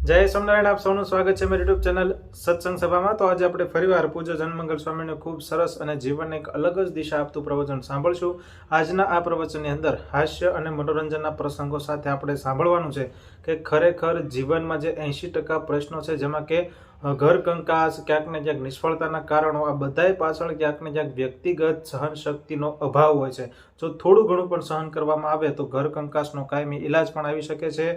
જય સ્વામિનારાયણ, આપ સૌનું સ્વાગત છે મારી યુટ્યુબ ચેનલ સત્સંગ સભામાં। તો આજે આપણે ફરીવાર પૂજ્ય જનમંગલ સ્વામીનું ખૂબ સરસ અને જીવનને એક અલગ જ દિશા આપતું પ્રવચન સાંભળશું। આજના આ પ્રવચનની અંદર હાસ્ય અને મનોરંજનના પ્રસંગો સાથે આપણે સાંભળવાનું છે કે ખરેખર જીવનમાં જે 80% પ્રશ્નો છે, જેમાં કે ઘર કંકાસ, ક્યાંક ને ક્યાંક નિષ્ફળતાના કારણો, આ બધાય પાછળ ક્યાંક ને ક્યાંક વ્યક્તિગત સહન શક્તિનો અભાવ હોય છે। જો થોડું ઘણું પણ સહન કરવામાં આવે તો ઘર કંકાસનો કાયમી ઇલાજ પણ આવી શકે છે।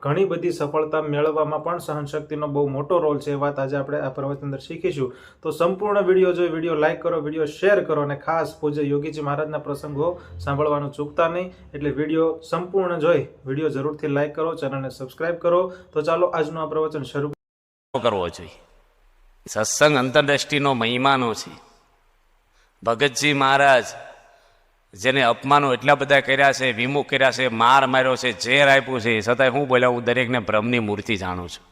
ઘણી બધી સફળતા મેળવવામાં પણ સહનશક્તિનો બહુ મોટો રોલ છે, એ વાત આજે આપણે આ પ્રવચન અંદર શીખીશું। તો સંપૂર્ણ વિડીયો જોઈ, વિડીયો લાઇક કરો, વિડીયો શેર કરો અને ખાસ પૂજ્ય યોગીજી મહારાજના પ્રસંગો સાંભળવાનું ચૂકતા નહીં। એટલે વિડીયો સંપૂર્ણ જોઈ, વિડીયો જરૂરથી લાઇક કરો, ચેનલને સબસ્ક્રાઇબ કરો। તો ચાલો આજનું આ પ્રવચન શરૂ કરવો જોઈએ। સત્સંગ અંતરદ્રષ્ટિનો મહિમાનો છે। ભગતજી મહારાજ જેને અપમાનો એટલા બધા કર્યા છે, વિમુખ કર્યા છે, માર માર્યો છે, ઝેર આપ્યું છે, છતાંય હું બોલ્યા, હું દરેકને બ્રહ્મની મૂર્તિ જાણું છું।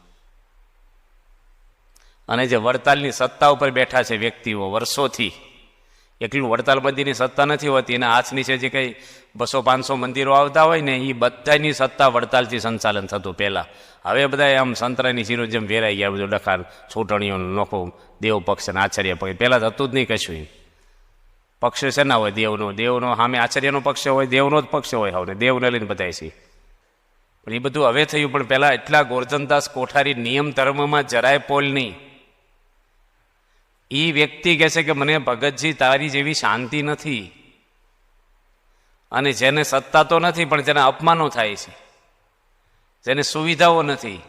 અને જે વડતાલની સત્તા ઉપર બેઠા છે વ્યક્તિઓ વર્ષોથી, એટલું વડતાલ મંદિરની સત્તા નથી હોતી, એના હાથ નીચે જે કંઈ 200-500 મંદિરો આવતા હોય ને, એ બધાની સત્તા વડતાલથી સંચાલન થતું પહેલાં। હવે બધા આમ સંતરાની શીરો જેમ વેરાઈ ગયા, બધું ડખાર છૂટણીઓનું નોખો દેવ પક્ષ અને આચાર્ય પક્ષ, પહેલાં થતું જ નહીં કશું। પક્ષ છે ના હોય દેવનો સામે આચાર્યનો પક્ષ હોય, દેવનો જ પક્ષ હોય, હવે દેવને લઈને બધાય છે। પણ એ બધું હવે થયું, પણ પહેલાં એટલા ગોરધનદાસ કોઠારી નિયમ ધર્મમાં જરાય પોલ નહીં। એ વ્યક્તિ કહે છે કે મને ભગતજી તારી જેવી શાંતિ નથી, અને જેને સત્તા તો નથી પણ જેના અપમાનો થાય છે, જેને સુવિધાઓ નથી,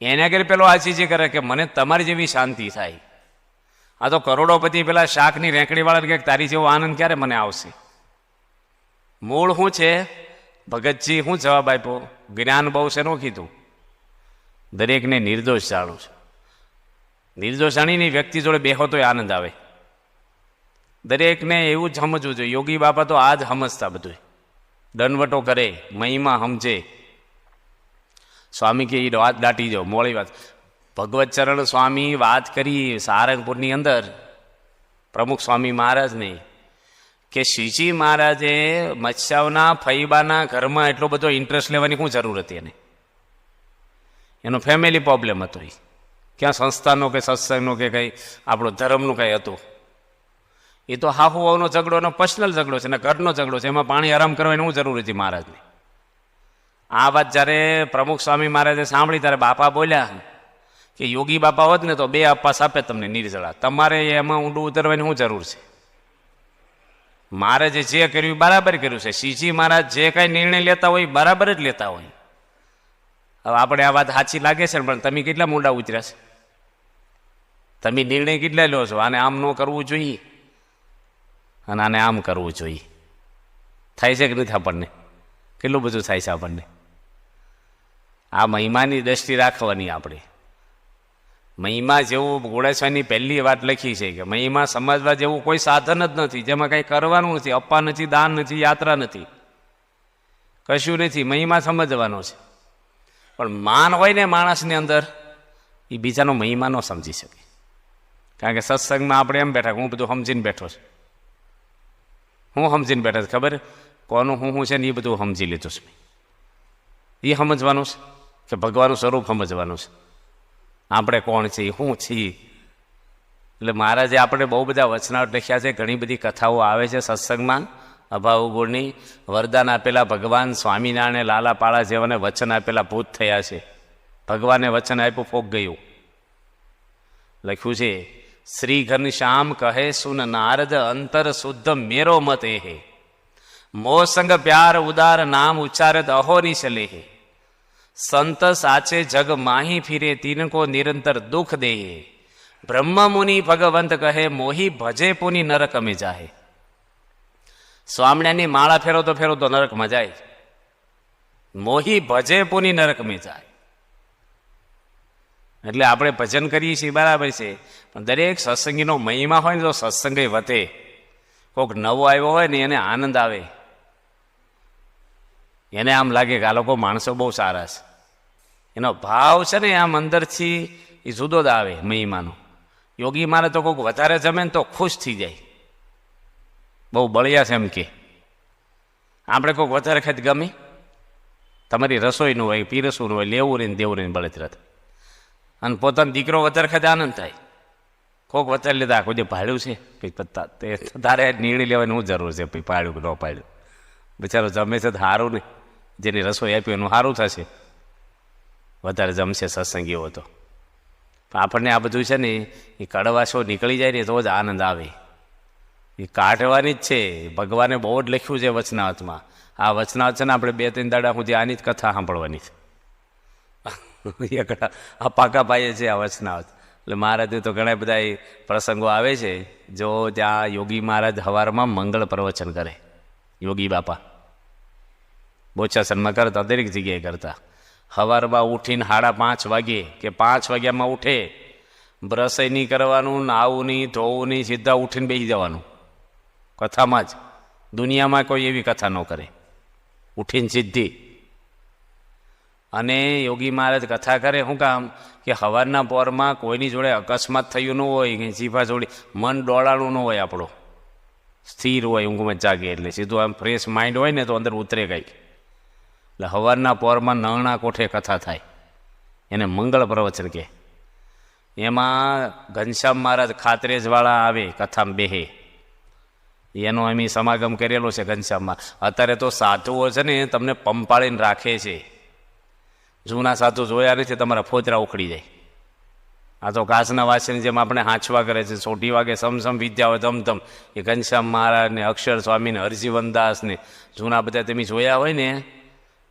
એને આગળ પેલો આચીજી કરે કે મને તમારી જેવી શાંતિ થાય। આ તો કરોડોપતિ પેલા શાકની રેંકડીવાળાને કહે તારી જેવો આનંદ ક્યારે મને આવશે? મૂળ શું છે? ભગતજી શું જવાબ આપ્યો? જ્ઞાન બહુ છે નો કીધું, દરેકને નિર્દોષ જાણું છું। નિર્દોષ જાણીને વ્યક્તિ જોડે બેહો તો આનંદ આવે। દરેકને એવું જ સમજવું જોઈએ। યોગી બાપા તો આ જ સમજતા, બધું દંડવટો કરે, મહિમા સમજે। સ્વામી કે એ વાત દાટી જાઓ, મોડી વાત। ભગવત ચરણ સ્વામી વાત કરી સારંગપુરની અંદર પ્રમુખ સ્વામી મહારાજને, કે શ્રીજી મહારાજે મત્સ્યાવના ફૈબાના ઘરમાં એટલો બધો ઇન્ટરેસ્ટ લેવાની શું જરૂર હતી? એનો ફેમિલી પ્રોબ્લેમ હતો। એ ક્યાં સંસ્થાનો કે સત્સંગનો કે કંઈ આપણો ધર્મનું કંઈ હતું? એ તો હાહુ વહુનો ઝઘડો, એનો પર્સનલ ઝઘડો છે ને ઘરનો ઝઘડો છે, એમાં પાણી આરામ કરવાની શું જરૂર હતી મહારાજને? આ વાત જ્યારે પ્રમુખ સ્વામી મહારાજે સાંભળી ત્યારે બાપા બોલ્યા કે યોગી બાપા હોત ને તો 2 અપાસ આપે તમને નિર્જળા, તમારે એમાં ઊંડું ઉતરવાની શું જરૂર છે? મહારાજે જે કર્યું બરાબર કર્યું છે। શ્રીજી મહારાજ જે કાંઈ નિર્ણય લેતા હોય બરાબર જ લેતા હોય। હવે આપણે આ વાત સાચી લાગે છે, પણ તમે કેટલા મૂંડા ઉતર્યા છે? તમે નિર્ણય કેટલા લો છો? આને આમ ન કરવું જોઈએ અને આને આમ કરવું જોઈએ। થાય છે કે નથી? આપણને કેટલું બધું થાય છે આપણને। આ મહિમાની દ્રષ્ટિ રાખવાની આપણે। મહિમા જેવું ઘોડેશ્વરની પહેલી વાત લખી છે કે મહિમા સમજવા જેવું કોઈ સાધન જ નથી, જેમાં કંઈ કરવાનું નથી, અપ્પા નથી, દાન નથી, યાત્રા નથી, કશું નથી, મહિમા સમજવાનો છે। પણ માન હોય ને માણસની અંદર, એ બીજાનો મહિમા ન સમજી શકે। કારણ કે સત્સંગમાં આપણે એમ બેઠા, હું બધું સમજીને બેઠો છું। હું સમજીને બેઠા છે ખબર, કોનું હું છે ને એ બધું સમજી લીધું છે। એ સમજવાનું છે કે ભગવાનનું સ્વરૂપ સમજવાનું છે, આપણે કોણ છીએ, શું છીએ। એટલે મહારાજે આપણે બહુ બધા વચનાવટ લખ્યા છે, ઘણી બધી કથાઓ આવે છે સત્સંગમાં। અભાવ ગુણની વરદાન આપેલા ભગવાન સ્વામિનારાયણ લાલા પાળા જેવાને વચન આપેલા ભૂત થયા છે। ભગવાને વચન આપ્યું, ફોક ગયું। લખ્યું છે, શ્રી ઘનશ્યામ કહે સુન નારદ અંતર શુદ્ધ મેરો મત એ હે, મોહ સંગ પ્યાર ઉદાર નામ ઉચ્ચારત અહોની ચલે હે, સંત સાચે જગ માહી ફિરે તીनको નિરંતર દુઃખ દે, બ્રહ્મ મુનિ ભગવંત કહે મોહી ભજે પુની નરક મે જાહે। સ્વામિનારાયણની માળા ફેરવતો નરકમાં જાય, મોહી ભજે પુની નરક મે જાય। એટલે આપણે ભજન કરીએ છીએ બરાબર છે, પણ દરેક સત્સંગીનો મહિમા હોય ને તો સત્સંગ વધે। કોઈક નવો આવ્યો હોય ને એને આનંદ આવે, એને આમ લાગે કે આ લોકો માણસો બહુ સારા છે, એનો ભાવ છે ને આમ અંદરથી એ જુદો જ આવે મહિમાનો। યોગી મારે તો કોઈક વધારે જમે ને તો ખુશ થઈ જાય, બહુ બળિયા છે એમ કે। આપણે કોઈક વધારે ખાઈ ગમે, તમારી રસોઈનું હોય, પીરસવું હોય, લેવું રહીને દેવું રહીને બળતરા થાય। અને પોતાનો દીકરો વધારે ખાતે આનંદ થાય. કોક વધારે લીધા કોઈ ભાડ્યું છે તે તારે નિર્ણય લેવાની શું જરૂર છે ભાઈ પાડ્યું કે ન પાડ્યું. બિચારો જમે છે તો સારું ને, જેની રસોઈ આપી એનું સારું થશે, વધારે જમશે સત્સંગીઓ તો. પણ આપણને આ બધું છે ને એ કડવાશો નીકળી જાય ને તો જ આનંદ આવે. એ કાઢવાની જ છે. ભગવાને બહુ જ લખ્યું છે વચનાવતમાં. આ વચનાવત છે ને આપણે 2-3 દાડા સુધી આની જ કથા સાંભળવાની છે. આ પાકા પાયે છે આ વચનાવત. એટલે મહારાજે તો ઘણા બધા એ પ્રસંગો આવે છે. જો ત્યાં યોગી મહારાજ સવારમાં મંગળ પ્રવચન કરે, યોગી બાપા બોચાસનમાં કરતા, દરેક જગ્યાએ કરતા. સવારમાં ઉઠીને 5:30 વાગે કે 5 વાગ્યામાં ઉઠે, બ્રશ નહીં કરવાનું, નાવું નહીં, ધોવું નહીં, સીધા ઉઠીને બેસી જવાનું કથામાં જ. દુનિયામાં કોઈ એવી કથા ન કરે, ઉઠીને સીધી. અને યોગી મહારાજ કથા કરે શું કામ કે સવારના પોરમાં કોઈની જોડે અકસ્માત થયું ન હોય, કંઈ જીભા જોડી મન ડોળાણું ન હોય, આપણું સ્થિર હોય, ઊંઘમાં જાગે એટલે સીધું આમ ફ્રેશ માઇન્ડ હોય ને તો અંદર ઉતરે કંઈક. એટલે સવારના પોરમાં નરણા કોઠે કથા થાય, એને મંગળ પ્રવચન કહે. એમાં ઘનશ્યામ મહારાજ ખાતરેજવાળા આવે, કથામાં બેહે. એનો અમે સમાગમ કરેલો છે ઘનશ્યામમાં. અત્યારે તો સાધુઓ છે ને તમને પંપાળીને રાખે છે. જૂના સાધુ જોયા નથી, તમારા ફોતરા ઉખડી જાય. આ તો કાચના વાસણ જેમ આપણે હાંચવા કરે છે, સોટી વાગે સમસમ વિદ્યા હોય ધમધમ, એ ઘનશ્યામ મહારાજ ને અક્ષર સ્વામી ને હરજીવનદાસ ને જૂના બધા તમે જોયા હોય ને.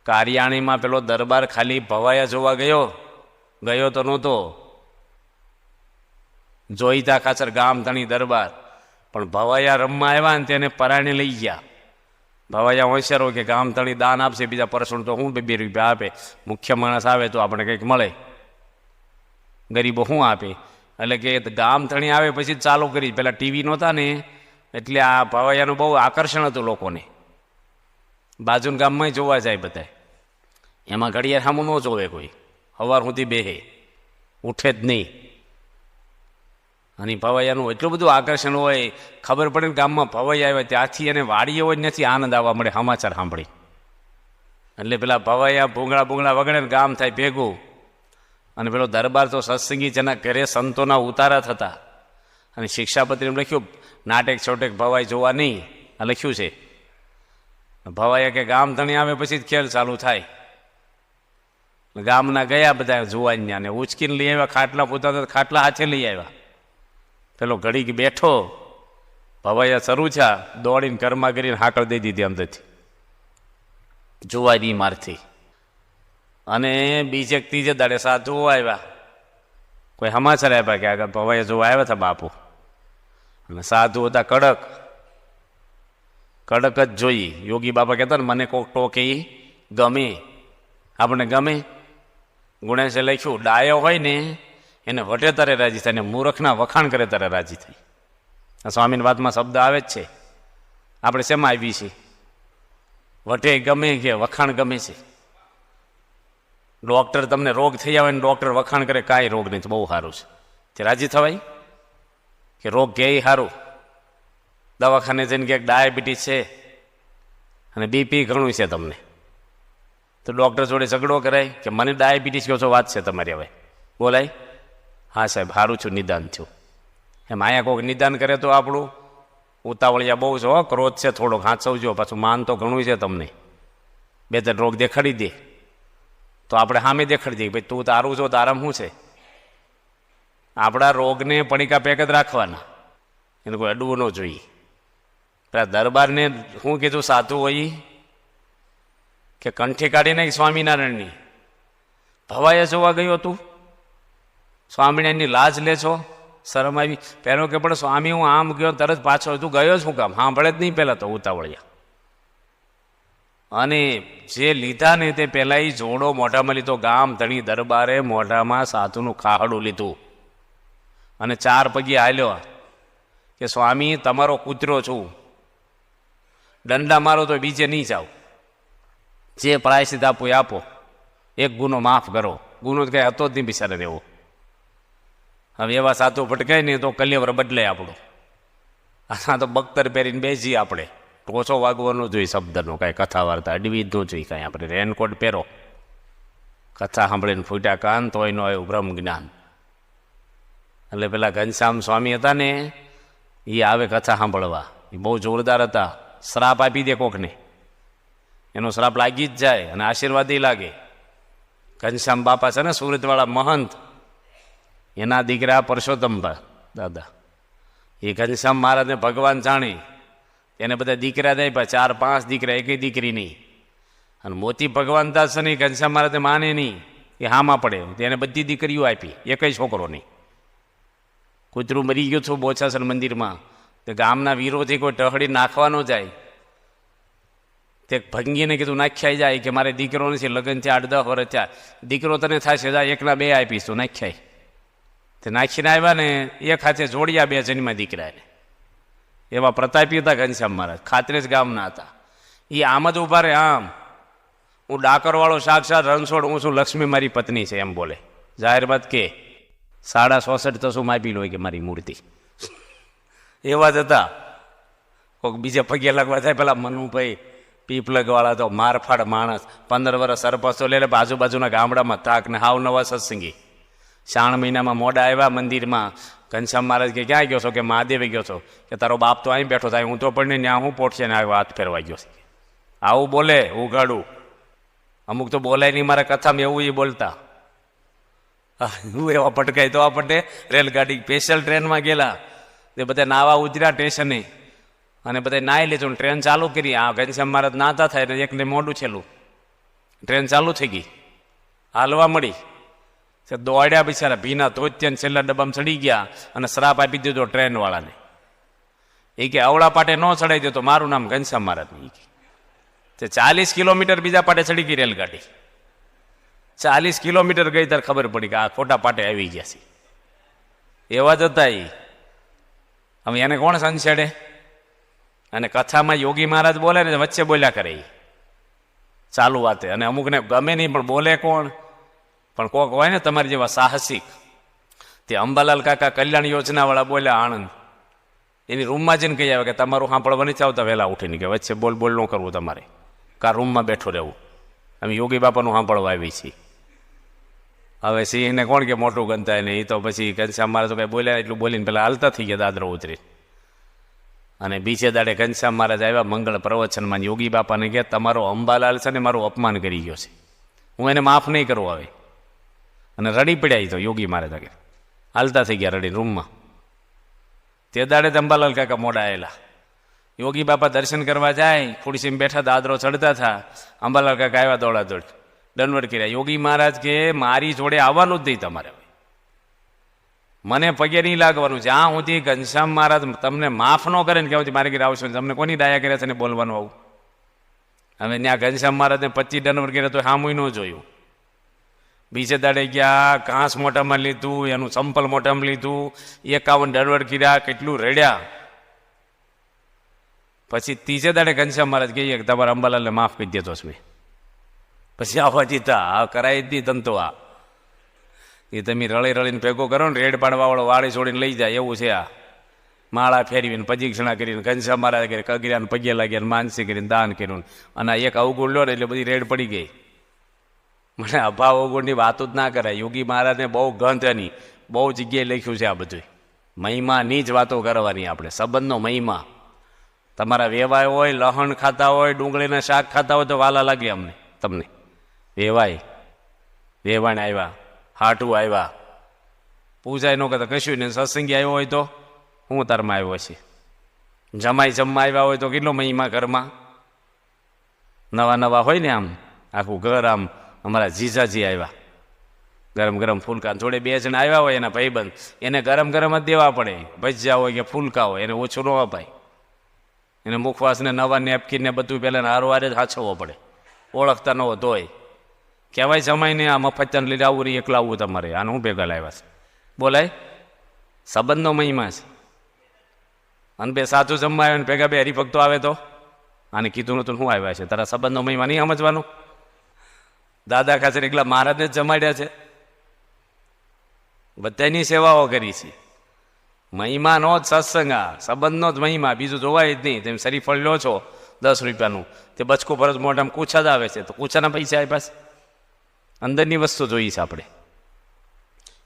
કારિયાણીમાં પેલો દરબાર ખાલી ભવાયા જોવા ગયો તો નહોતો, જોઈતા ખાસર ગામ ધણી દરબાર. પણ ભવાયા રમવા આવ્યા ને તેને પરાણે લઈ ગયા. ભવાયા હોશિયારો કે ગામ ધણી દાન આપશે, બીજા પરસુણ તો શું 2 રૂપિયા આપે, મુખ્ય માણસ આવે તો આપણે કંઈક મળે, ગરીબો શું આપે. એટલે કે ગામ ધણી આવે પછી જ ચાલુ કરી. પેલા ટીવી નહોતા ને એટલે આ ભવાયાનું બહુ આકર્ષણ હતું લોકોને. બાજુના ગામમાં જોવા જાય બધા. એમાં ઘડિયાળ સામું ન જોવે કોઈ, સવાર સુધી બેહે, ઉઠે જ નહીં. અને ભવાયાનું એટલું બધું આકર્ષણ હોય, ખબર પડે ને ગામમાં ભવાયા આવ્યા ત્યાંથી એને વાડીએ હોય નથી આનંદ આવવા મળે સમાચાર સાંભળી. એટલે પેલા ભવાયા ભૂંગળા વગડે ને ગામ થાય ભેગું. અને પેલો દરબાર તો સત્સંગી જેના ઘરે સંતોના ઉતારા થતા. અને શિક્ષાપત્રીમાં લખ્યું નાટેક છોટેક ભવાઈ જોવા નહીં, આ લખ્યું છે. ભવાયા કે ગામ ધણી આવે પછી જ ખેલ ચાલુ થાય. ગામના ગયા બધા જોવાન્યા ને ઉચકીને લઈ આવ્યા, ખાટલા પૂતા ખાટલા હાથે લઈ આવ્યા. પેલો ઘડીક બેઠો, ભવાયા શરૂ છે, દોડીને ઘરમાં કરીને હાકળ દઈ દીધી અંદરથી જોવાની મારથી. અને બીજે 3 દાડે સાધુઓ આવ્યા, કોઈ સમાચાર આપ્યા કે આગળ ભવાયા જોવા આવ્યા હતા બાપુ. અને સાધુ હતા કડક જ જોઈ. યોગી બાપા કહેતા ને મને કોઈક ટોકે ગમે, આપણને ગમે. ગુણેશે લખ્યું ડાયો હોય ને એને વટે તારે રાજી થાય, ને મૂર્ખના વખાણ કરે તારે રાજી થાય. આ સ્વામીની વાતમાં શબ્દ આવે જ છે. આપણે શેમાં આવી છીએ? વટે ગમે કે વખાણ ગમે છે? ડૉક્ટર તમને રોગ થઈ આવે ને ડૉક્ટર વખાણ કરે કાંઈ રોગ નથી, બહુ સારું છે, તે રાજી થવાય કે રોગ કે સારું? દવાખાને જઈને ક્યાંક ડાયાબિટીસ છે અને બીપી ઘણું છે તમને, તો ડૉક્ટર જોડે ઝઘડો કરાય કે મને ડાયાબિટીસ કહો છો, વાત છે તમારી, હવે બોલાય? હા સાહેબ સારું છું, નિદાન થયું. એમ અહીંયા કોઈક નિદાન કરે તો આપણું ઉતાવળિયા બહુ છો, ક્રોધ છે થોડોક, હાંચવજો, પાછું માન તો ઘણું છે તમને. 2-3 રોગ દેખાડી દે તો આપણે સામે દેખાડી દઈએ ભાઈ તું તારું છો, તારામ શું છે? આપણા રોગને પડીકા પેક જ રાખવાના, એને કોઈ અડવું ન જોઈએ. પેલા દરબારને શું કીધું સાધુ હોય કે કંઠી કાઢી નાખી સ્વામિનારાયણની. ભવાયા જોવા ગયો તું, સ્વામિનારાયણની લાજ લે છો, શરમ આવી? પહેલો કે પણ સ્વામી હું આમ ગયો, તરત પાછો તું ગયો શું કામ? સાંભળે જ નહીં પહેલાં તો ઉતાવળિયા. અને જે લીધા ને તે પહેલાં એ જોડો મોઢામાં લીધો. ગામ ધણી દરબારે મોઢામાં સાધુનું ખાહડું લીધું અને 4 પગે હાલ્યો કે સ્વામી તમારો કૂતરો છું, દંડા મારો તો બીજે નહીં જાઓ, જે પ્રાયશ્ચિત આપો એ આપો, એક ગુનો માફ કરો. ગુનો તો કંઈ હતો જ નહીં બિચારાને એવો. હવે એવા સાધુ ભટકાય ને તો કલ્યવર બદલે આપણું. આ તો બખ્તર પહેરીને બેસી આપણે, ટોચો વાગવાનો જોઈએ શબ્દનો, કાંઈ કથા વાર્તા અડવી જ ન જોઈએ કાંઈ. આપણે રેનકોટ પહેરો, કથા સાંભળીને ફૂટ્યા કાન તોય ન આવ્યું બ્રહ્મ જ્ઞાન. એટલે પેલા ઘનશ્યામ સ્વામી હતા ને એ આવે કથા સાંભળવા. એ બહુ જોરદાર હતા. શ્રાપ આપી દે કોકને, એનો શ્રાપ લાગી જ જાય અને આશીર્વાદ લાગે. ઘનશ્યામ બાપા છે ને સુરતવાળા મહંત, એના દીકરા પરસોત્તમ દાદા. એ ઘનશ્યામ મહારાજને ભગવાન જાણી, એને બધા દીકરા દે, 4-5 દીકરા, એકેય દીકરી નહીં. અને મોતી ભગવાન દાસ છે ને ઘનશ્યામ મહારાજને માને નહીં, એ હામાં પડે. તેને બધી દીકરીઓ આપી, એકેય છોકરો નહીં. કૂતરું મરી ગયું છું બોચાસર મંદિરમાં, તે ગામના વિરોધી કોઈ ટહડી નાખવા ન જાય. તે ભંગીને કીધું નાખ્યાઈ જાય કે મારે દીકરો નથી, લગ્ન થયા 8-10 વર્ષ થયા, દીકરો તને થશે, જા 1ના 2 આપીશ, તું નાખ્યાય. તે નાખીને આવ્યા ને એક હાથે જોડ્યા 2 જન્મ દીકરાને. એવા પ્રતાપી હતા ઘનશ્યામ મહારાજ, ખાતરેજ ગામના હતા. એ આમ જ ઉભા રહે, આમ હું ડાકરવાળો સાક્ષાત રણછોડ, હું છું, લક્ષ્મી મારી પત્ની છે એમ બોલે. જાહેર વાત કે 66.5 તો શું માપી લો કે મારી મૂર્તિ. એવા જ હતા. કોઈક બીજે પગે લાગવા થાય, પેલા મનુભાઈ પીપલગવાળા તો મારફાડ માણસ, 15 વર્ષ સરપંચ તો લે, આજુબાજુના ગામડામાં તાક ને હાવ નવા સત્સંગી. 3 મહિનામાં મોડા આવ્યા મંદિરમાં. ઘનશ્યામ મહારાજ કે ક્યાં ગયો છો? કે મહાદેવે ગયો છો. કે તારો બાપ તો અહીં બેઠો થાય, હું તો પણ ત્યાં હું પોટશે ને આવ્યો, હાથ ફેરવા ગયો છે. આવું બોલે ઉઘાડું. અમુક તો બોલાય નહીં, મારા કથામાં એવું એ બોલતા. હું એવા પટકાય તો આપણને રેલગાડી સ્પેશિયલ ટ્રેનમાં ગયેલા, તે બધા નાવા ઉતર્યા સ્ટેશને, અને બધા નાહી લીધું, ટ્રેન ચાલુ કરી. આ ઘનશ્યામ મહારાજ નાતા થાય ને એકને મોઢું છેલ્લું, ટ્રેન ચાલુ થઈ ગઈ, હાલવા મળી. દોડ્યા બિચારા ભીના ધોત્યા, છેલ્લા ડબ્બામાં ચડી ગયા અને શ્રાપ આપી દીધો ટ્રેનવાળાને. એ કે અવળા પાટે ન ચડાવી દો તો મારું નામ ઘનશ્યામ મહારાજ નહીં. તે 40 કિલોમીટર બીજા પાટે ચડી ગઈ રેલગાડી. 40 કિલોમીટર ગઈ ત્યારે ખબર પડી કે આ ખોટા પાટે આવી ગયા છે. એવા જ હતા એ. હવે એને કોણ સંછેડે? અને કથામાં યોગી મહારાજ બોલે ને વચ્ચે બોલ્યા કરે એ ચાલુ વાતે. અને અમુકને ગમે નહીં પણ બોલે કોણ? પણ કોક હોય ને તમારી જેવા સાહસિક. તે અંબાલાલ કાકા કલ્યાણ યોજનાવાળા બોલ્યા આણંદ, એની રૂમમાં જઈને કહી આવે કે તમારું સાંભળવા નથી આવતા વહેલા ઉઠીને, કે વચ્ચે બોલ બોલ ન કરવું તમારે, કા રૂમમાં બેઠો રહેવું. અમે યોગી બાપાનું સાંભળવા આવી છીએ. હવે સિંહને કોણ કે મોટું ગણતા ને, એ તો પછી ઘનશ્યામ મહારાજ તો કંઈ બોલ્યા, એટલું બોલીને પેલા હાલતા થઈ ગયા દાદરો ઉતરી. અને બીજે દાડે ઘનશ્યામ મહારાજ આવ્યા મંગળ પ્રવચનમાં. યોગી બાપાને કહે તમારો અંબાલાલ છે ને મારું અપમાન કરી ગયો છે, હું એને માફ નહીં કરું આવે. અને રડી પડ્યા તો યોગી મહારાજ આગળ હાલતા થઈ ગયા રડી રૂમમાં. તે દાડે જ અંબાલાલ કાકા મોડા આવેલા. યોગી બાપા દર્શન કરવા જાય, ખુરશીમાં બેઠા, દાદરો ચડતા હતા. અંબાલાલ કાકા આવ્યા દોડાદોડ, દંડવટ કર્યા. યોગી મહારાજ કે મારી જોડે આવવાનું જ નહીં તમારે, મને પગે નહીં લાગવાનું. જ્યાં સુધી ઘનશ્યામ મહારાજ તમને માફ ન કરે ને ક્યાં મારે ઘરે આવશો, તમને કોની ડાયા કર્યા છે ને બોલવાનું આવું. હવે ત્યાં ઘનશ્યામ મહારાજને 25 દંડવટ કર્યા તો હામુય ન જોયું. બીજે દાડે ગયા, ઘાસ મોટામાં લીધું, એનું ચંપલ મોટામાં લીધું, 51 દંડવટ કર્યા, કેટલું રડ્યા. પછી ત્રીજે દાડે ઘનશ્યામ મહારાજ કહીએ કે તમારા અંબાલાલને માફ કરી દેતો છે મેં. પછી આવવા દીધા, આ કરાવી દી તંતો. આ એ તમે રળી રળીને ભેગો કરો ને, રેડ પાડવાવાળો વાળી છોડીને લઈ જાય એવું છે. આ માળા ફેરવીને પ્રદક્ષિણા કરીને ઘનશ્યામ મહારાજ કરી કગર્યાને પગે લાગ્યા, માનસી કરીને દાન કર્યું. અને આ એક અવગુણ લો ને એટલે બધી રેડ પડી ગઈ. મને અભાવ અવગુણની વાતો જ ના કરાય. યોગી મહારાજને બહુ ગંધ એની બહુ જગ્યાએ લખ્યું છે. આ બધું મહિમાની જ વાતો કરવાની આપણે, સંબંધનો મહિમા. તમારા વેવાય હોય, લહણ ખાતા હોય, ડુંગળીના શાક ખાતા હોય તો વાલા લાગે અમને તમને. વેવાય વેવાણ આવ્યા, હાટું આવ્યા, પૂજાય ન કરતા કશું ને. સત્સંગી આવ્યો હોય તો હું તારમાં આવ્યો છે. જમાઈ જમવા આવ્યા હોય તો કેટલો મહિમા ઘરમાં. નવા નવા હોય ને આમ આખું ઘર આમ. અમારા જીજાજી આવ્યા, ગરમ ગરમ ફૂલકા. જોડે 2 જણ આવ્યા હોય એના ભાઈબંધ, એને ગરમ ગરમ જ દેવા પડે. ભજીયા હોય કે ફૂલકા હોય એને ઓછું ન અપાય. એને મુખવાસને નવા નેપકીનને બધું પહેલાં હારવારે જ હાચવવો પડે. ઓળખતા ન હોય તોય કહેવાય જમાઈને આ મફતને લીધે આવું નહીં, એકલા આવું તમારે. આને હું ભેગા લાવ્યા છે બોલાય. સંબંધનો મહિમા છે. અને 2 સાચું જમવા આવ્યા ને ભેગા 2 હરિભક્તો આવે તો આને કીધું નતું શું આવ્યા છે, તારા સંબંધનો મહિમા નહીં સમજવાનું. દાદા ખાતર એકલા મહારાજને જ જમાડ્યા છે, બધાની સેવાઓ કરી છે. મહિમાનો જ સત્સંગ, આ સંબંધનો જ મહિમા, બીજું જોવાય જ નહીં. તેમ શરીફળ લો છો 10 રૂપિયાનું, તે બચકો ફરજ મોઢામાં કૂછા જ આવે છે, તો કૂછાના પૈસા આપ્યા છે. અંદરની વસ્તુ જોઈએ છે આપણે.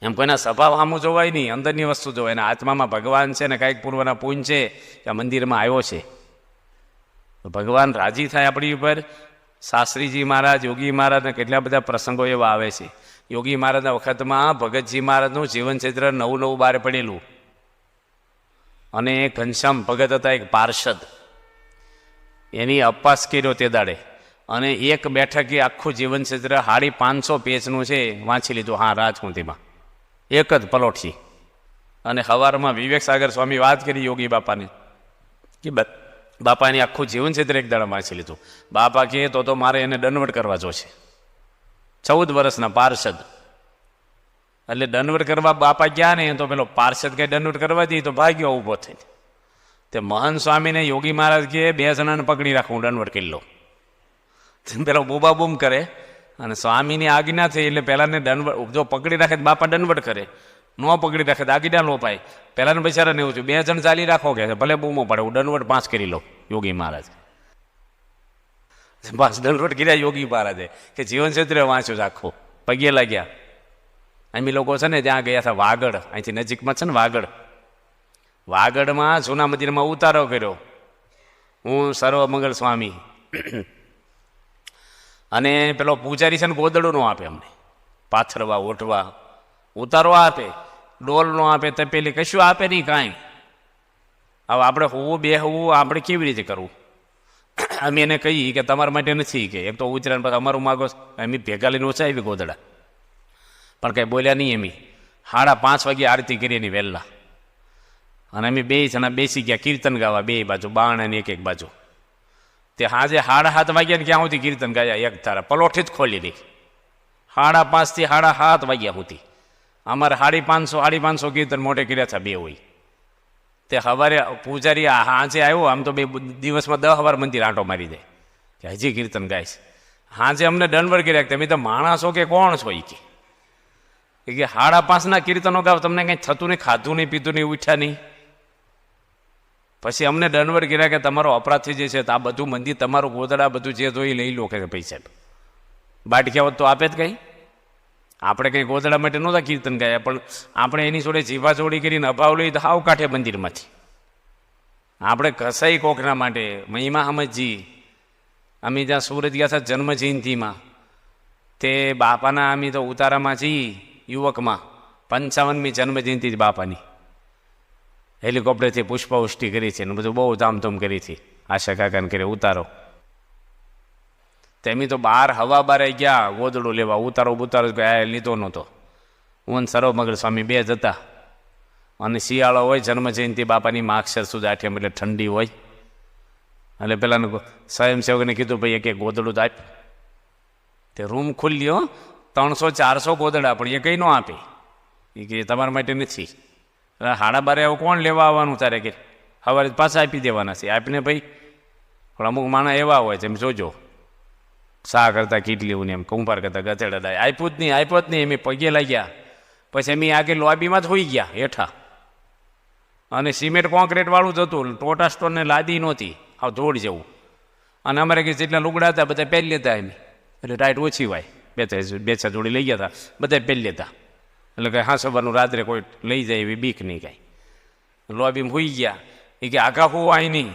એમ કોઈના સ્વભાવ સામું જોવાય નહીં, અંદરની વસ્તુ જોવાય. અને આત્મામાં ભગવાન છે ને કાંઈક પૂર્વના પુણ્ય છે કે આ મંદિરમાં આવ્યો છે, તો ભગવાન રાજી થાય આપણી ઉપર. શાસ્ત્રીજી મહારાજ, યોગી મહારાજના કેટલા બધા પ્રસંગો એવા આવે છે. યોગી મહારાજના વખતમાં ભગતજી મહારાજનું જીવનચરિત્ર નવું બહાર પડેલું, અને ઘનશ્યામ ભગત હતા એક પાર્ષદ, એની અપવાસ કર્યો તે દાડે, અને એક બેઠકે આખું જીવનચરિત્ર 550 પેજનું છે વાંચી લીધું. હા, રાજકુંતીમાં એક જ પલોઠી. અને સવારમાં વિવેક સાગર સ્વામી વાત કરી યોગી બાપાને કે બાપાની આખું જીવનચરિત્ર એક દાડા વાંચી લીધું. બાપા કહે તો મારે એને દંડવટ કરવા જોશે. 14 વર્ષના પાર્ષદ, એટલે દંડવટ કરવા બાપા ગયા ને તો પેલો પાર્ષદ કઈ દંડવટ કરવા દે તો ભાગ્યો ઊભો થઈને. તે મહંત સ્વામીને યોગી મહારાજ કહે 2 જણાને પકડી રાખું, હું દંડવટ કરી લઉં. પેલો બૂબા બૂમ કરે, અને સ્વામીની આજ્ઞા થઈ એટલે પહેલાને દંડવટ, જો પકડી રાખે તો બાપા દંડવટ કરે, ન પકડી રાખે તો આજ્ઞા નો પાય. પહેલાને બિચારાને એવું થયું 2 જણ ચાલી રાખો કે ભલે બૂમો પડે, હું દંડવટ 5 કરી લઉં. યોગી મહારાજ 5 દંડવટ કર્યા યોગી મહારાજે, કે જીવનચરિત્ર વાંચ્યું છે આખું. પગે લાગ્યા. અમે લોકો છે ને ત્યાં ગયા હતા વાગડ, અહીંથી નજીકમાં છે ને વાગડમાં જૂના મંદિરમાં ઉતારો કર્યો હું, સર્વમંગલ સ્વામી. અને પેલો પૂજારી છે ને ગોદડું નો આપે અમને, પાથરવા ઓઠવા, ઉતારો આપે, ડોલ નો આપે, તપેલી કશું આપે નહીં કાંઈ. હવે આપણે હોવું બેહવું આપણે કેવી રીતે કરવું? અમે એને કહીએ કે તમારા માટે નથી, કે એક તો ઉતરાણ પછી અમારું માગો. અમે ભેગા લઈને ઓછા આવી ગોદડા, પણ કંઈ બોલ્યા નહીં. એમ 5:30 વાગે આરતી કરી એની વહેલા, અને અમે 2 જણા બેસી ગયા કીર્તન ગાવા, 2 બાજુ બાણ અને એક બાજુ. તે સાંજે 7:30 વાગ્યા ને ક્યાં સુધી કીર્તન ગાયા, એક તારા પલોઠી જ ખોલી દઈ. 5:30 થી 7:30 વાગ્યા સુધી અમારે 550 કીર્તન મોટે કર્યા હતા, 2 હોય. તે સવારે પૂજારી સાંજે આવ્યો, આમ તો 2 દિવસમાં 10 વાર મંદિર આંટો મારી દે કે હજી કીર્તન ગાય છે. સાંજે અમને દંડવટ કર્યા કે તમે તો માણસો કે કોણ છો? એ કે 5:30 કીર્તનો ગાવ, તમને કંઈ થતું નહીં, ખાધું નહીં, પીધું નહીં, ઉઠ્યા નહીં. પછી અમને દંડવટ કર્યા કે તમારો અપરાધ થઈ જશે, તો આ બધું મંદિર તમારું ગોદડા બધું જે જોઈ લઈ લો કે પૈસા. બાટક્યા હોત તો આપે જ કંઈ. આપણે કંઈ ગોદડા માટે નહોતા કીર્તન ગાયા, પણ આપણે એની જોડે જીવાજોડી કરીને અભાવ લઈ તો હાવ કાંઠે મંદિરમાંથી આપણે ઘસાઈ કોકના માટે. મહિમા અહમદજી, અમે જ્યાં સુરત ગયા હતા જન્મ જયંતિમાં, તે બાપાના અમે તો ઉતારામાં જઈએ યુવકમાં, 55મી જન્મ જયંતિ બાપાની. હેલિકોપ્ટરથી પુષ્પવૃષ્ટિ કરી છે ને બધું બહુ ધામધૂમ કરી હતી. આશા કાકાને કરે ઉતારો. તેમી તો બહાર હવા બારે ગયા ગોદડું લેવા, ઉતારો લીધો નહોતો. હું સર્વમંગલ સ્વામી 2 જ હતા. અને શિયાળો હોય, જન્મ જયંતિ બાપાની માગશર સુધી 8 એટલે ઠંડી હોય. એટલે પેલાને સ્વયંસેવકને કીધું ભાઈ એક ગોદડું તો આપ. તે રૂમ ખુલ્યો, 300-400 ગોદડા, પણ એ કંઈ ન આપે. એ કે તમારા માટે નથી. 12:30 એવું કોણ લેવા આવવાનું તારે? કે સવારે પાછા આપી દેવાના છે. આપીને ભાઈ, પણ અમુક માણસ એવા હોય છે, એમ જોજો, શા કરતા કીટલીવું ને એમ કુંભાર કરતા ગધેડા. આપ્યું જ નહીં. એમ પગે લાગ્યા. પછી એમ આગળ લોબીમાં જ હોઈ ગયા હેઠા. અને સિમેન્ટ કોન્ક્રીટ વાળું જ હતું, ટોટા સ્ટોનને લાદી નહોતી, આ ધોળ જેવું. અને અમારે કે જેટલા લુગડા હતા બધા પહેરી લેતા. એમ એટલે ટાઈટ ઓછી હોય, 2-4 જોડી લઈ ગયા હતા, બધા પહેરી લેતા. એટલે કંઈ હા સવારનું રાત્રે કોઈ લઈ જાય એવી બીક નહીં કાંઈ. લોબીમાં હોઈ ગયા. એ કે આઘા હોવાય નહીં.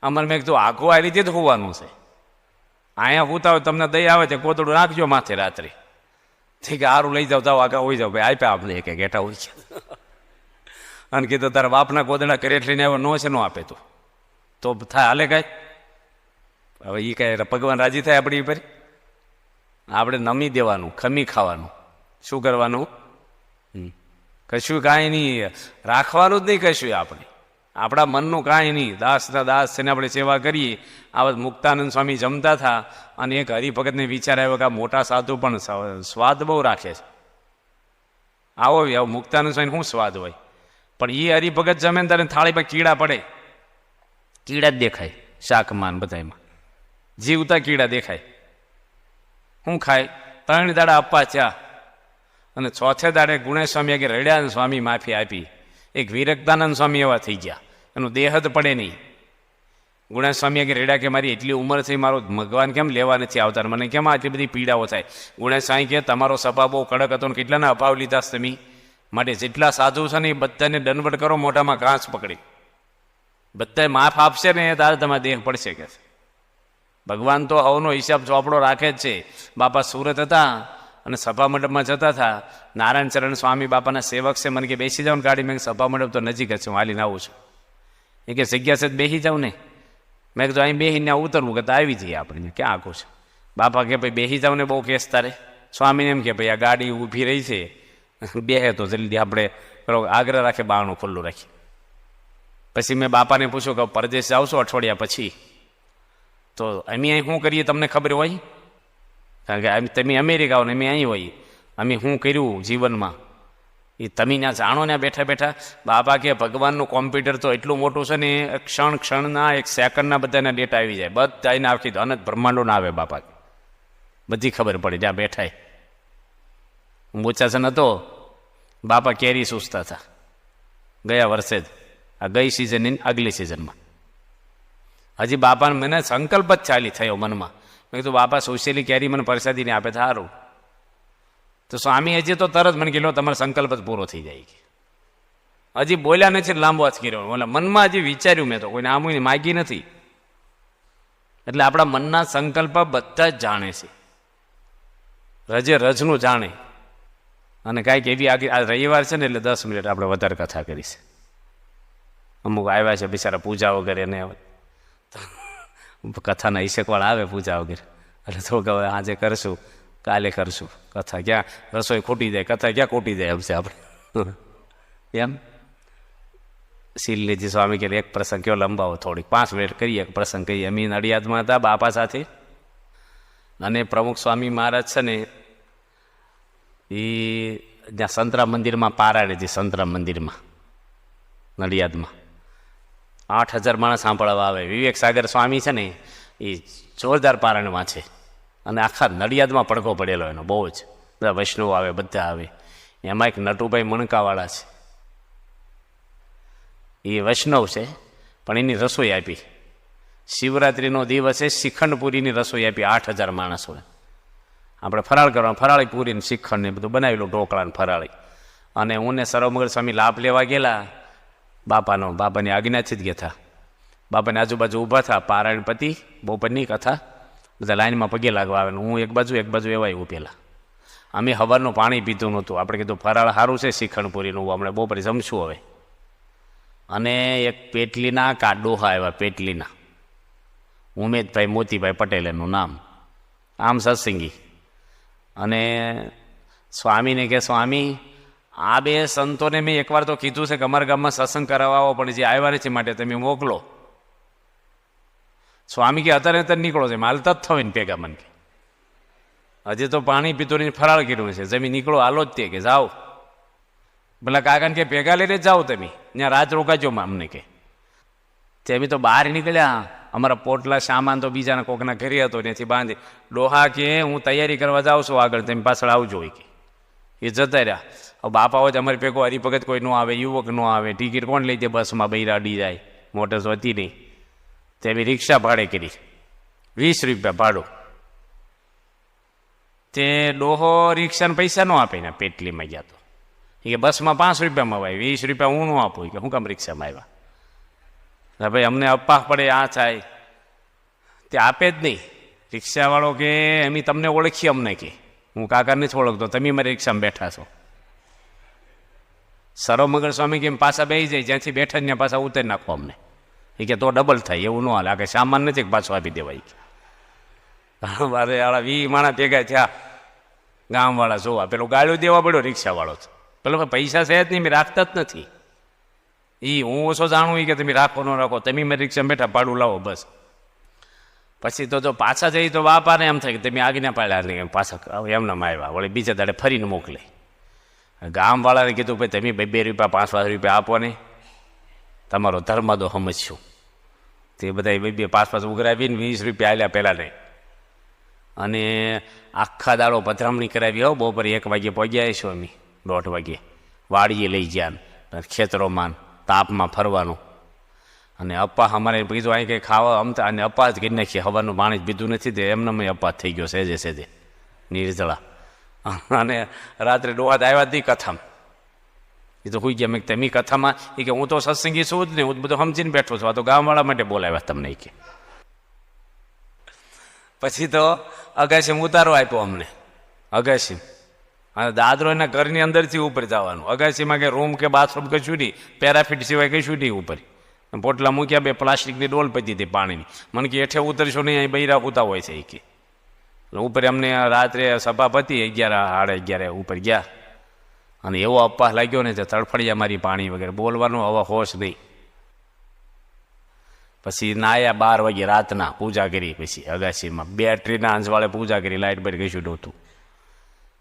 અમારે મેં કીધું આઘું આ રીતે જ હોવાનું છે. અહીંયા હોતા હોય તમને દયા આવે તો કોતડું રાખજો માથે રાત્રે. ઠીક છે, સારું લઈ જાઓ, આગા હોઈ જાઓ. ભાઈ આપ્યા આપણે એક ઘેટા હોય છે. અને કીધું તારા બાપના ગોદડા કરેટ લઈને આવ્યો, નો છે નો આપે તું તો થાય હાલે કાંઈ. હવે એ કાંઈ ભગવાન રાજી થાય આપણી ઉપર? આપણે નમી દેવાનું, ખમી ખાવાનું. શું કરવાનું? કશું કાંઈ નહીં, રાખવાનું જ નહીં કશું. આપણે આપણા મનનું કાંઈ નહીં. દાસના દાસ છે ને આપણે સેવા કરીએ. આ મુક્તાનંદ સ્વામી જમતા હતા, અને એક હરિભગતને વિચાર આવ્યો કે આ મોટા સાધુ પણ સ્વાદ બહુ રાખે છે. આવો મુક્તાનંદ સ્વામી શું સ્વાદ હોય? પણ એ હરિભગત જમે ને ત્યારે થાળીમાં કીડા પડે. કીડા જ દેખાય શાકમાં બધામાં, જીવતા કીડા દેખાય. શું ખાય? 3 દાડા અપ્પા ચા. અને 4થે દાડે ગુણેશ સ્વામી કે રડ્યા, સ્વામી માફી આપી. એક વિરક્તાનંદ સ્વામી એવા થઈ ગયા, એનું દેહ જ પડે નહીં. ગુણેશ સ્વામી કે રેડા કે મારી એટલી ઉંમર થઈ, મારો ભગવાન કેમ લેવા નથી આવતા, મને કેમ આટલી બધી પીડાઓ થાય? ગુણેશ સ્વામી કે તમારો સ્વભાવ બહુ કડક હતો ને કેટલાના અભાવ લીધા તમે? માટે જેટલા સાધુ છે ને એ બધાને દંડવટ કરો, મોઢામાં ઘાસ પકડી. બધાય માફ આપશે ને તારે તમારે દેહ પડશે કે છે. ભગવાન તો હવનો હિસાબ ચોપડો રાખે જ છે. બાપા સુરત હતા અને સભા મંડપમાં જતા હતા. નારાયણ ચરણ સ્વામી બાપાના સેવક છે, મને કે બેસી જાવ ને ગાડી. મેં સભા મંડપ તો નજીક જ છે, હું હાલીને આવું છું. એ કે જગ્યા છે બેસી જાવ ને. મેં કીધું અહીં બેસીને ઉતરવું કે તો આવી જઈએ આપણે, ક્યાં આખું છે. બાપા કે ભાઈ બેસી જાવ ને, બહુ કેસ તારે. સ્વામીને એમ કે ભાઈ આ ગાડી ઊભી રહી છે, બેહે તો જલ્દી આપણે આગ્રહ રાખે, બારણું ખુલ્લું રાખીએ. પછી મેં બાપાને પૂછ્યું કે પરદેશ જાવ છો અઠવાડિયા પછી, તો અમે અહીં શું કરીએ તમને ખબર હોય? કારણ કે તમે અમેરિકા હો ને અમે અહીં હોઈએ, અમે શું કર્યું જીવનમાં એ તમે ત્યાં જાણો ને બેઠા બેઠા. બાપા કે ભગવાનનું કોમ્પ્યુટર તો એટલું મોટું છે ને, ક્ષણના એક સેકન્ડના બધાના ડેટા આવી જાય, બધા એને આખી અનંત બ્રહ્માંડો ના આવે. બાપા બધી ખબર પડે જ્યાં બેઠા. હું બોચાસન હતો, બાપા કેરી સૂચતા હતા ગયા વર્ષે જ, આ ગઈ સિઝન આગલી સિઝનમાં. હજી બાપાને મને સંકલ્પ જ ચાલી થયો મનમાં. મેં કીધું બાપા સોશિયલી કેરી મને પ્રસાદીને આપે સારું. તો સ્વામી હજી તો તરત મને કીધું તમારો સંકલ્પ જ પૂરો થઈ જાય. હજી બોલ્યા નથી, લાંબો જ કર્યો. ઓલા મનમાં હજી વિચાર્યું મેં તો, કોઈને આમ માગી નથી. એટલે આપણા મનના સંકલ્પ બધા જ જાણે છે, રજે રજનું જાણે. અને કાંઈક એવી આગળ આ રવિવાર છે ને, એટલે 10 મિનિટ આપણે વધારે કથા કરીશ. અમુક આવ્યા છે બિચારા પૂજા વગેરે, ને કથાના ઈશકવાળા આવે પૂજા વગેરે, એટલે થોડુંક હવે આજે કરશું, કાલે કરશું. કથા ક્યાં રસોઈ ખોટી જાય, કથા ક્યાં ખોટી જાય એમ છે આપણે. એમ શીલનીજી સ્વામી કે એક પ્રસંગ કયો લંબાવો, થોડીક 5 મિનિટ કરીએ, એક પ્રસંગ કહીએ. અમે નડિયાદમાં હતા બાપા સાથે, અને પ્રમુખ સ્વામી મહારાજ છે ને એ જ્યાં સંતરામ મંદિરમાં પારાડે છે, સંતરામ મંદિરમાં નડિયાદમાં 8000 માણસ સાંભળવા આવે. વિવેક સાગર સ્વામી છે ને એ જોરદાર પારણમાં છે, અને આખા નડિયાદમાં પડઘો પડેલો એનો બહુ જ. બધા વૈષ્ણવ આવે, બધા આવે. એમાં એક નટુભાઈ મણકાવાળા છે, એ વૈષ્ણવ છે, પણ એની રસોઈ આપી. શિવરાત્રિનો દિવસે શ્રીખંડપુરીની રસોઈ આપી 8000 માણસોને. આપણે ફરાળ કરવાનું, ફરાળી પૂરીને શ્રીખંડ ને બધું બનાવેલું, ઢોકળા ને ફરાળી. અને હું ને સર્વમંગળ સ્વામી લાભ લેવા ગયેલા બાપાની આજ્ઞાથી જ ગયા. બાપાની આજુબાજુ ઊભા થા, પારાયણ પતિ બપોરની કથા, બધા લાઈનમાં પગે લાગવા આવે. હું એક બાજુ એવાય ઊભેલા. અમે હવારનું પાણી પીતું નહોતું. આપણે કીધું ફરાળ સારું છે શ્રીખંડપુરીનું, હમણાં બપોરે જમશું હવે. અને એક પેટલીના ડોહા આવ્યા, પેટલીના ઉમેદભાઈ મોતીભાઈ પટેલ એનું નામ, આમ સત્સંગી. અને સ્વામીને કે સ્વામી આ બે સંતોને મેં એકવાર તો કીધું છે કે અમારા ગામમાં સત્સંગ કરાવવા આવો, પણ જે આવ્યા નથી માટે તમે મોકલો. સ્વામી કે અત્યારે નીકળો છે, હાલતા જ થવે ને ભેગા. મને કે હજી તો પાણી પીતો ને ફરાળ કર્યું છે, જમી નીકળો હાલો જ તે કે જાઓ. ભલા કાકાને કે ભેગા લઈને જ જાઓ તમે, ત્યાં રાત રોકાજો અમને કે. તે અમે તો બહાર નીકળ્યા, અમારા પોટલા સામાન તો બીજાના કોકના ઘરે હતો, ત્યાંથી બાંધી. ડોહા કે હું તૈયારી કરવા જાઉં છું આગળ, તમે પાછળ આવજો હોય કે. એ જતા રહ્યા. હવે બાપા હોય અમારી ભેગો હરિભગત કોઈ ન આવે, યુવક ન આવે, ટિકિટ કોણ લઈ દે, બસમાં બૈરા અડી જાય, મોટર તો હતી નહીં. તે અમે રિક્ષા ભાડે કરી, 20 રૂપિયા ભાડું. તે ડોહો રિક્ષાના પૈસા ન આપે ને, પેટલીમાં ગયા તો એ કે બસમાં 5 રૂપિયામાં આવે, 20 રૂપિયા હું ન આપું કે હું કામ રિક્ષામાં આવ્યા. ભાઈ અમને અપાહ પડે, આ થાય, તે આપે જ નહીં. રિક્ષાવાળો કે અમે તમને ઓળખીએ, અમને કે હું કાકા નથી ઓળખતો, તમે મારી રિક્ષામાં બેઠા છો. સર્વમંગળ સ્વામી કેમ પાછા બેસી જાય, જ્યાંથી બેઠા ત્યાં પાછા ઉતારી નાખો અમને. એ કે તો ડબલ થાય, એવું ન હાલે, આ કે સામાન નથી પાછો આપી દેવાય. મારે આળા 20 માણસ ભેગા થયા ગામવાળા જોવા. પેલો ગાળ્યો દેવા પડ્યો રિક્ષાવાળો, પેલો પૈસા છે જ નહીં, મેં રાખતા જ નથી. હું ઓછો જાણું કે તમે રાખો ન રાખો, તમે મારી રિક્ષામાં બેઠા ભાડું લાવો બસ. પછી તો જો પાછા જઈ તો બાપાને એમ થાય કે તમે આગળ પાડ્યા, પાછા એમનામાં આવ્યા, વળી બીજા દાડે ફરીને મોકલે. ગામવાળાને કીધું ભાઈ તમે 2 રૂપિયા 5 રૂપિયા આપો ને, તમારો ધર્મ તો સમજશું. તે બધા 2-5 ઉઘરાવીને 20 રૂપિયા આલ્યા પહેલાં નહીં. અને આખા દાડો પધરામણી કરાવી. હો બપોરે 1 વાગે પહોંચ્યા છો અમે, 1:30 વાગે વાડીએ લઈ ગયા, ખેતરોમાં તાપમાં ફરવાનું. અને અપ્પા અમારે કીધું અહીં કંઈ ખાવા અમતા, અને અપ્પા જ કરી નાખીએ, હવાનું પાણી જ પીધું નથી, તે એમને અપ્પા થઈ ગયો સેજે નિર્જળા. અને રાત્રે ડોહાત આવ્યા જ નહીં કથામાં, એ તો હોઈ ગયા. મેં તમે કથામાં એ કે હું તો સત્સંગી છું જ નહીં, હું તો બધું સમજીને બેઠો છું, આ તો ગામવાળા માટે બોલાવ્યા તમને કે. પછી તો અગાશીમ ઉતારો આપ્યો અમને. અગાશીમ અને દાદરો એના ઘરની અંદરથી ઉપર જવાનું. અગાશીમાં કે રૂમ કે બાથરૂમ કશું નહીં, પેરાફિટ સિવાય કશું નહીં ઉપર. પોટલા મૂક્યા, બે પ્લાસ્ટિકની ડોલ પતી હતી પાણીની. મને કે હેઠે ઉતરશો નહીં, અહીં બૈરા હોતા હોય છે એ કે. ઉપર અમને રાત્રે સભા પતી 11, 11:30 ઉપર ગયા અને એવો અપ્પા લાગ્યો ને તે તડફડિયા મારી પાણી વગેરે, બોલવાનું હવે હોશ નહીં. પછી નાયા 12 વાગે રાતના, પૂજા કરી. પછી અગાશીમાં બેટરીના અંજવાળે પૂજા કરી, લાઇટ બાઇટ કશું નહોતું.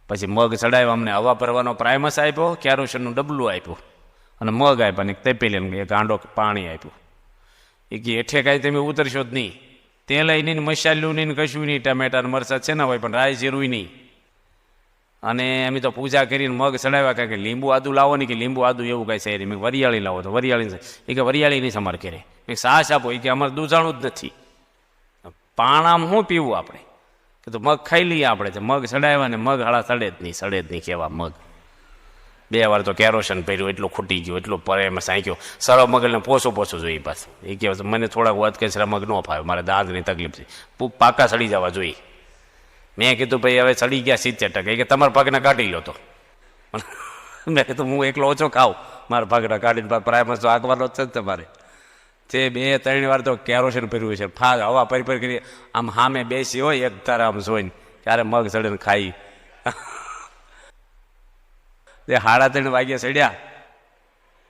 પછી મગ ચડાવ્યા અમને, હવા ભરવાનો પ્રાઇમસ આપ્યો, કેરોસીનનું ડબલું આપ્યું અને મગ આપ્યા ને તપેલી એક ગાંડો પાણી આપ્યું. એ કે હેઠે કાંઈ તમે ઉતરશો જ નહીં, તેલ નહીં, મસાલું નહીં, કશું નહીં, ટમેટા મરચાં છે ને હોય પણ રાઈ જીરું નહીં. અને અમે તો પૂજા કરીને મગ ચડાવ્યા, કારણ કે લીંબુ આદુ લાવો નહીં, કે લીંબુ આદુ એવું કાંઈ છે નહીં. મેં વરિયાળી લાવો તો વરિયાળી, એ કે વરિયાળી નહીં સમાર કરે. મેં સાસ આપો, એ કે અમારે દૂધાણું જ નથી, પાણામાં શું પીવું આપણે, કે તો મગ ખાઈ લઈએ આપણે. મગ ચડાવ્યા ને મગ હાળા સડે જ નહીં કેવા મગ. 2 વાર તો કેરોસન પહેર્યું, એટલું ખૂટી ગયું, એટલું પરે એમાં સાંક્યો. સરળ મગને પોસો જોઈએ પાછું. એ કહેવાય મને થોડાક વધ કચરા મગ ન ફાવે, મારે દાંતની તકલીફ છે, પાકા સડી જવા જોઈએ. મેં કીધું ભાઈ હવે સડી ગયા 70%, કે તમારા પગને કાઢી લો તો. મેં કીધું હું એકલો ઓછો ખાઉં, મારા પગના કાઢીને પ્રાઇમસ તો આગવાનો જ છે તમારે. તે 2-3 વાર તો કેરોસીન પહેર્યું છે, હવા પરી કરી આમ સામે બેસી હોય એક તારા આમ જોઈને ક્યારે મગ ચડીને ખાઈ. તે 3:30 વાગ્યે ચડ્યા,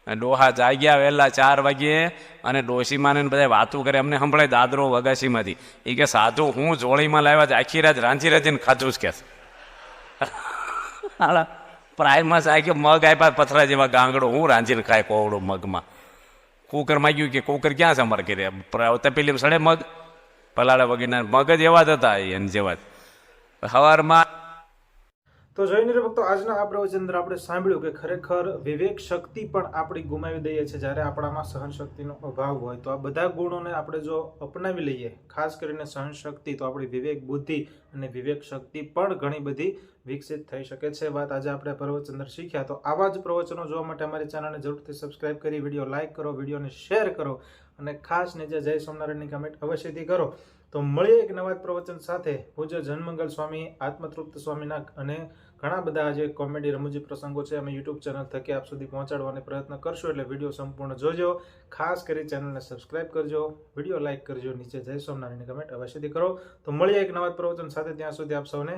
ડોહા જાગ્યા વહેલા 4 વાગ્યે, અને ડોશીમાને બધા વાતું કરે. અમને સંભળાય દાદરો અગાશીમાંથી. એ કે સાધુ હું જોડીમાં લાવ્યા છે, આખી રાત રાંચી રાંચીને ખાધું જ કે. પ્રાઇમસ આ કે મગ આપ્યા પથરા જેવા ગાંગડો, હું રાંચીને ખાય કોવડો મગમાં. કુકર માગ્યું, કે કુકર ક્યાં સમર કરે, તપેલીમાં સડે મગ, પલાળા વગેરેના મગ જ એવા જ હતા એને જેવા જ. સવારમાં તો જોઈને ભક્તો, આજના આ પ્રવચન અંદર આપણે સાંભળ્યું કે ખરેખર વિવેક શક્તિ પણ આપણી ગુમાવી દઈએ છીએ જ્યારે આપણામાં સહન શક્તિનો અભાવ હોય. તો આ બધા ગુણોને આપણે જો અપનાવી લઈએ, ખાસ કરીને સહન શક્તિ, તો આપણી વિવેક બુદ્ધિ અને વિવેક શક્તિ પણ ઘણી બધી વિકસિત થઈ શકે છે. વાત આજે આપણે પ્રવચન અંદર શીખ્યા. તો આવા જ પ્રવચનો જોવા માટે અમારી ચેનલને જરૂરથી સબસ્ક્રાઇબ કરી, વિડીયો લાઇક કરો, વિડીયોને શેર કરો અને ખાસ નીચે જય સ્વામિનારાયણની કમેન્ટ અવશ્યથી કરો. તો મળીએ એક નવા પ્રવચન સાથે. પૂજ્ય જનમંગલ સ્વામી, આત્મતૃપ્ત સ્વામીના અને ઘણા બધા જે કોમેડી રમૂજી પ્રસંગો છે અમે યુટ્યુબ ચેનલ થકી આપ સુધી પહોંચાડવાનો પ્રયત્ન કરશું. એટલે વિડીયો સંપૂર્ણ જોજો, ખાસ કરી ચેનલને સબસ્ક્રાઇબ કરજો, વિડીયો લાઇક કરજો, નીચે જય સ્વામિનારાયણની કમેન્ટ અવશ્યથી કરો. તો મળીએ એક નવા પ્રવચન સાથે. ત્યાં સુધી આપ સૌને